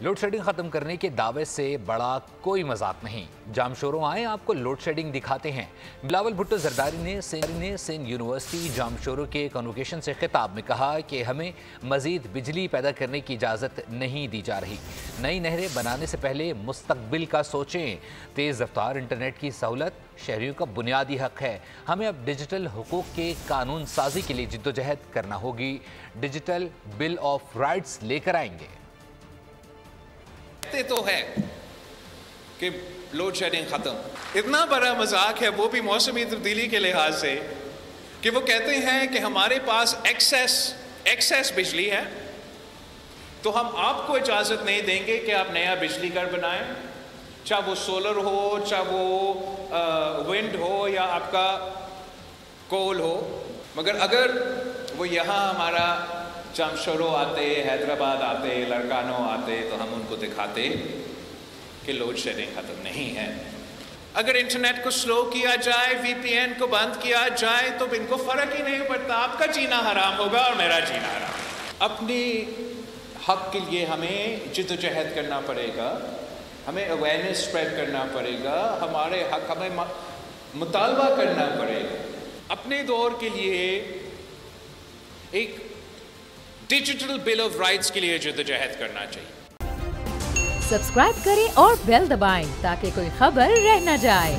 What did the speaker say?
Load shedding खत्म करने के दावे से बड़ा कोई मजाक नहीं। जामशोरों आए आपको लोड शेडिंग दिखाते हैं। बिलावल भुट्टो जरदारी ने सिंध यूनिवर्सिटी जामशोरों के कन्वोकेशन से खिताब में कहा कि हमें मजीद बिजली पैदा करने की इजाज़त नहीं दी जा रही। नई नहरें बनाने से पहले मुस्तकबिल का सोचें। तेज़ रफ्तार इंटरनेट की सहूलत शहरियों का बुनियादी हक है। हमें अब डिजिटल हुकूक के कानून साजी के लिए जिद्दोजहद करना होगी। डिजिटल बिल ऑफ राइट्स लेकर आएंगे। तो है कि लोड शेडिंग खत्म, इतना बड़ा मजाक है वो भी मौसमी तब्दीली के लिहाज से कि वो कहते हैं कि हमारे पास एक्सेस बिजली है तो हम आपको इजाज़त नहीं देंगे कि आप नया बिजली घर बनाएं, चाहे वो सोलर हो, चाहे वो विंड हो या आपका कोल हो। मगर अगर वो यहाँ हमारा जामशोरों आते, हैदराबाद आते, लड़कानो आते तो हम उनको दिखाते कि लोड शेडिंग ख़त्म नहीं है। अगर इंटरनेट को स्लो किया जाए, वीपीएन को बंद किया जाए तो इनको फ़र्क ही नहीं पड़ता। आपका जीना हराम होगा और मेरा जीना हराम। अपनी हक के लिए हमें जिद्दोजहद करना पड़ेगा, हमें अवेयरनेस स्प्रेड करना पड़ेगा, हमारे हक हमें मुतालबा करना पड़ेगा। अपने दौर के लिए एक डिजिटल बिल ऑफ राइट्स के लिए जिद्दोजहद करना चाहिए। सब्सक्राइब करें और बेल दबाएं ताकि कोई खबर रह न जाए।